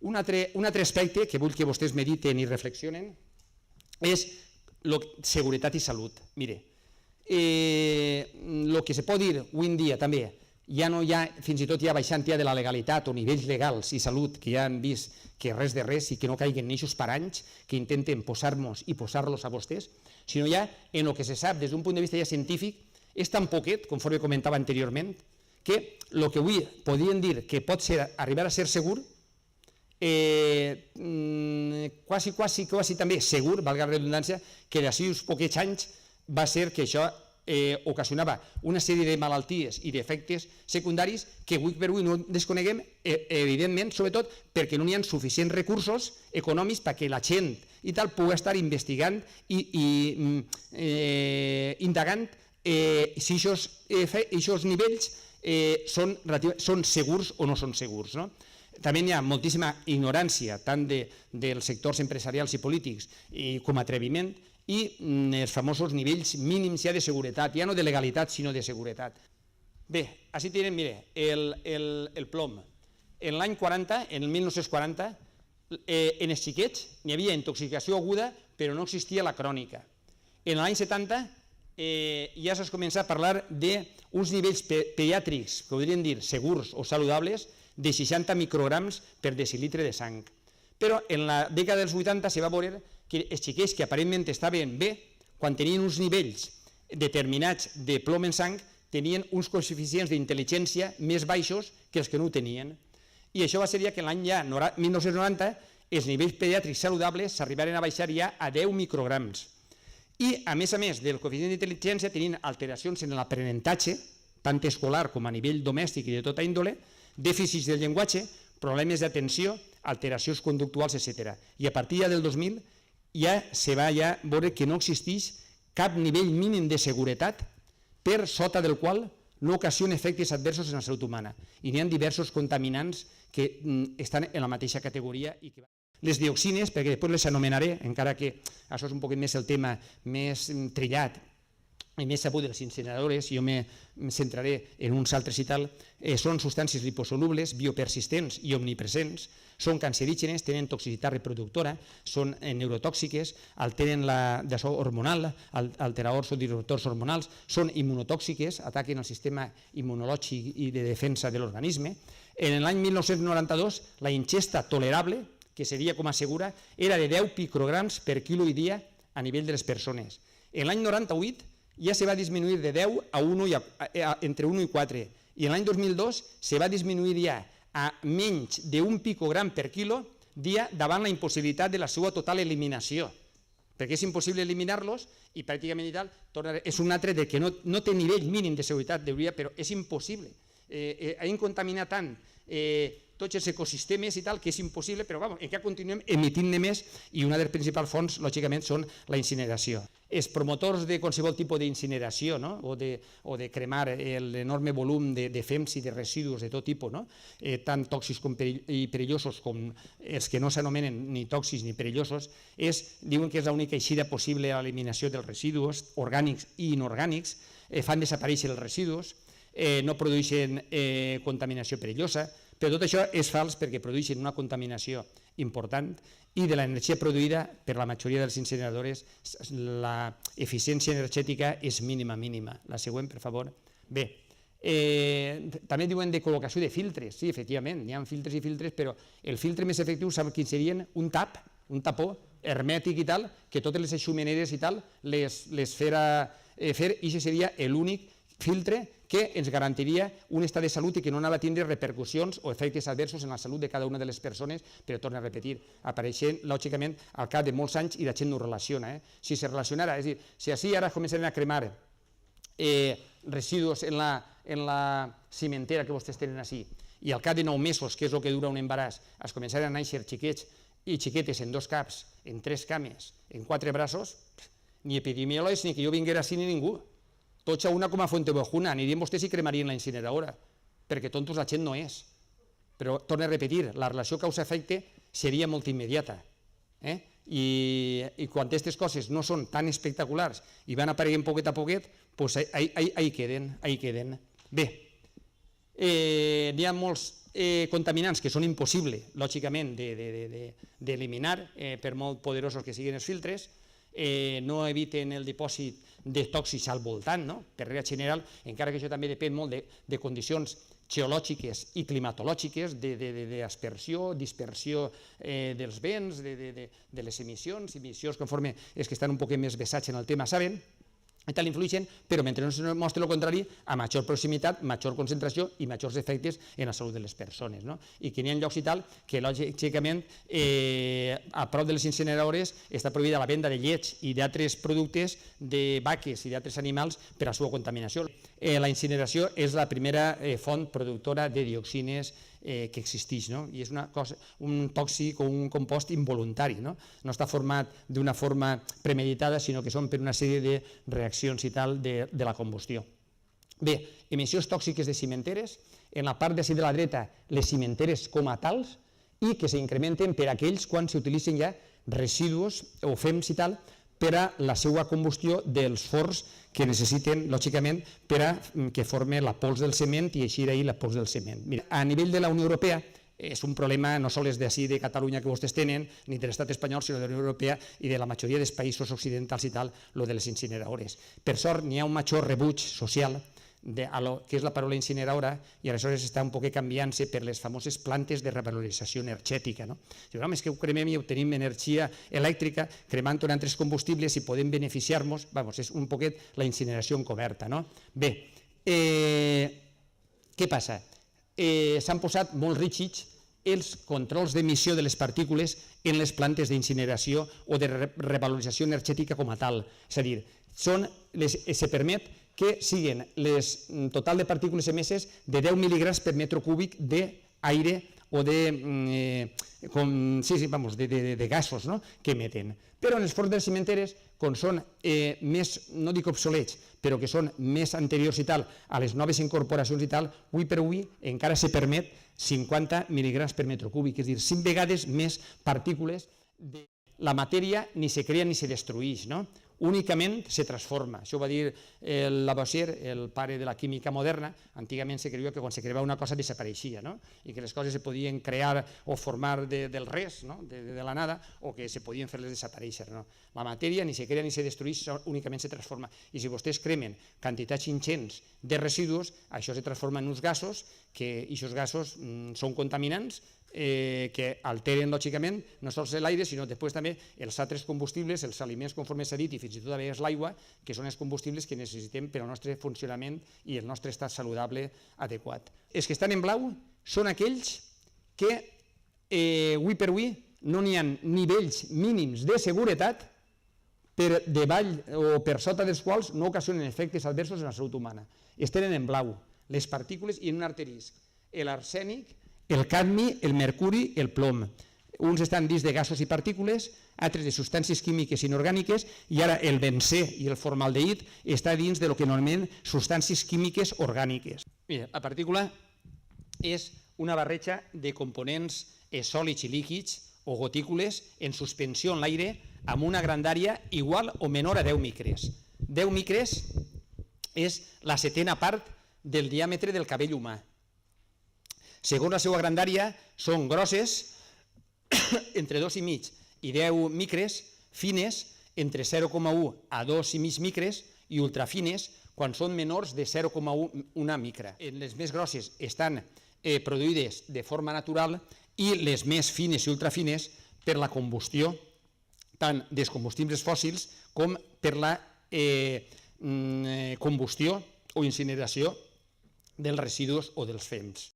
Un altre aspecte que vull que vostès mediten i reflexionen és seguretat i salut. Mire, el que se pot dir avui en dia també, ja no hi ha, fins i tot ja baixant ja de la legalitat o nivells legals i salut, que ja han vist que res de res i que no caiguen neixos paranys que intenten posar-nos i posar-los a vostès, sinó ja en el que se sap des d'un punt de vista ja científic és tan poquet, conforme comentava anteriorment, que el que avui podríem dir que pot arribar a ser segur, quasi també segur, valga la redundància, que d'ací uns poquets anys va ser que això ocasionava una sèrie de malalties i d'efectes secundaris que avui per avui no desconeguem, evidentment, sobretot perquè no hi ha suficients recursos econòmics perquè la gent i tal pugui estar investigant i indagant si aquests nivells són segurs o no són segurs. També hi ha moltíssima ignorància tant dels sectors empresarials i polítics com a atreviment i els famosos nivells mínims ja de seguretat, ja no de legalitat sinó de seguretat. Bé, així tenen, mire, el plom. En l'any 40, en el 1940, en els xiquets n'hi havia intoxicació aguda però no existia la crònica. En l'any 70 ja s'ha començat a parlar d'uns nivells pediàtrics, que podríem dir segurs o saludables, de 60 micrograms per decilitre de sang. Però en la dècada dels 80 se va veure que els xiquets que aparentment estaven bé, quan tenien uns nivells determinats de plom en sang, tenien uns coeficients d'intel·ligència més baixos que els que no ho tenien. I això va ser ja que l'any 1990 els nivells pediàtrics saludables s'arribaren a baixar ja a 10 micrograms. I, a més del coeficient d'intel·ligència, tenien alteracions en l'aprenentatge, tant escolar com a nivell domèstic i de tota índole, dèficits del llenguatge, problemes d'atenció, alteracions conductuals, etc. I a partir del 2000 ja se va veure que no existeix cap nivell mínim de seguretat per sota del qual no ocasiona efectes adversos en la salut humana. I n'hi ha diversos contaminants que estan en la mateixa categoria. Les dioxines, perquè després les anomenaré, encara que això és un poc més el tema més trillat i més sabut de les incineradores, jo me centraré en uns altres i tal, són substàncies liposolubles, biopersistents i omnipresents, són cancerígenes, tenen toxicitat reproductora, són neurotòxiques, alteren l'açò hormonal, alteradors o disruptors hormonals, són immunotòxiques, ataquen el sistema immunològic i de defensa de l'organisme. En l'any 1992, la ingesta tolerable, que seria com a segura, era de 10 micrograms per quilo i dia a nivell de les persones. En l'any 98 ja se va disminuir de 10 a entre 1 i 4, i en l'any 2002 se va disminuir ja a menys d'un picogram per quilo dia davant la impossibilitat de la seva total eliminació, perquè és impossible eliminar-los i pràcticament és un altre que no té nivell mínim de seguretat, però és impossible. Hem contaminat tant tots els ecosistemes i tal, que és impossible, però encara continuem emitint-ne més i una de les principals fonts, lògicament, són la incineració. Els promotors de qualsevol tipus d'incineració o de cremar l'enorme volum de fems i de residus de tot tipus, tant tòxics i perillosos com els que no s'anomenen ni tòxics ni perillosos, diuen que és l'única eixida possible a l'eliminació dels residus orgànics i inorgànics, fan desaparèixer els residus, no produeixen contaminació perillosa, però tot això és fals perquè produeixen una contaminació important i de l'energia produïda per la majoria de les incineradores l'eficiència energètica és mínima. La següent, per favor. Bé, també diuen de col·locació de filtres. Sí, efectivament, hi ha filtres i filtres, però el filtre més efectiu, sap quin serien? Un tapó hermètic i tal, que totes les xumeneres i tal les fera fer, i això seria l'únic filtre que ens garantiria un estat de salut i que no anava a tindre repercussions o efectes adversos en la salut de cada una de les persones, però torno a repetir, apareixent lògicament al cap de molts anys i la gent no ho relaciona. Si se relacionara, és a dir, si així ara començarem a cremar residus en la cimentera que vostès tenen així i al cap de 9 mesos, que és el que dura un embaràs, es començaran a néixer xiquets i xiquetes en 2 caps, en 3 cames, en 4 braços, ni epidemiòlegs ni que jo vinguera així ni ningú. Tots a una com a Fuentevejuna, anirien vostès i cremarien la incineradora, perquè tontos la gent no és. Però, torno a repetir, la relació causa-efecte seria molt immediata. I quan aquestes coses no són tan espectaculars i van apareguent poquet a poquet, doncs ahí queden. Bé, n'hi ha molts contaminants que són impossibles, lògicament, d'eliminar, per molt poderosos que siguin els filtres, no eviten el dipòsit de tòxics al voltant, per regla general, encara que això també depèn molt de condicions geològiques i climatològiques, d'aspersió, dispersió dels vents, de les emissions conforme els que estan un poc més vessats en el tema saben, i tal influeixen, però mentre no es mostri el contrari, a major proximitat, major concentració i majors efectes en la salut de les persones. I que n'hi ha llocs i tal que, lògicament, a prop de les incineradores està prohibida la venda de llets i d'altres productes de vaques i d'altres animals per a la seva contaminació. La incineració és la primera font productora de dioxines que existeix, i és un tòxic o un compost involuntari, no està format d'una forma premeditada, sinó que són per una sèrie de reaccions i tal de la combustió. Bé, emissions tòxiques de cimenteres, en la part d'ací de la dreta, les cimenteres com a tals, i que s'incrementen per aquells quan s'utilitzen ja residus o fems i tal, per a la seva combustió dels forns que necessiten, lògicament, per a que formi la pols del cement i així d'ahir la pols del cement. A nivell de la Unió Europea, és un problema no sols d'ací de Catalunya que vostès tenen, ni de l'estat espanyol, sinó de la Unió Europea i de la majoria dels països occidentals i tal, lo de les incineradores. Per sort, n'hi ha un major rebuig social a lo que és la paraula incineradora i aleshores està un poc canviant-se per les famoses plantes de revalorització energètica. Diuen, és que ho cremem i obtenim energia elèctrica cremant-ho en altres combustibles i podem beneficiar-nos. És un poquet la incineració encoberta. Bé, què passa? S'han posat molt rígids els controls d'emissió de les partícules en les plantes d'incineració o de revalorització energètica com a tal. És a dir, se permet que siguin el total de partícules emeses de 10 mil·lígrams per metre cúbic d'aire o de gasos que emeten. Però en els forns de les cimenteres, com són més, no dic obsolets, però que són més anteriors i tal a les noves incorporacions i tal, avui per avui encara se permet 50 mil·lígrams per metre cúbic, és a dir, 5 vegades més partícules. La matèria ni se crea ni se destrueix, únicament se transforma. Això ho va dir Lavoisier, el pare de la química moderna. Antigament se creia que quan se creava una cosa desapareixia i que les coses se podien crear o formar del res, de la nada, o que se podien fer-les desaparèixer. La matèria ni se crea ni se destrueix, únicament se transforma. I si vostès cremen quantitats ingents de residus, això se transforma en uns gasos, que aquests gasos són contaminants, que alteren lògicament no sols l'aire sinó després també els altres combustibles, els aliments conforme s'ha dit i fins i tot a vegades l'aigua, que són els combustibles que necessitem per al nostre funcionament i el nostre estat saludable adequat. Els que estan en blau són aquells que avui per avui no n'hi ha nivells mínims de seguretat per davall o per sota dels quals no ocasionen efectes adversos en la salut humana. Es tenen en blau les partícules i en un altre risc, l'arsènic, el cadmi, el mercuri, el plom. Uns estan dins de gasos i partícules, altres de substàncies químiques inorgàniques, i ara el benzè i el formaldehid està dins de lo que normalment substàncies químiques orgàniques. Mira, la partícula és una barreja de components sòlids i líquids o gotícules en suspensió en l'aire amb una grandària igual o menor a 10 micres. 10 micres és la setena part del diàmetre del cabell humà. Segons la seva grandària, són grosses entre 2,5 i 10 micres, fines entre 0,1 a 2,5 micres i ultrafines quan són menors de 0,1 micra. Les més grosses estan produïdes de forma natural i les més fines i ultrafines per la combustió tant dels combustibles fòssils com per la combustió o incineració dels residus o dels fems.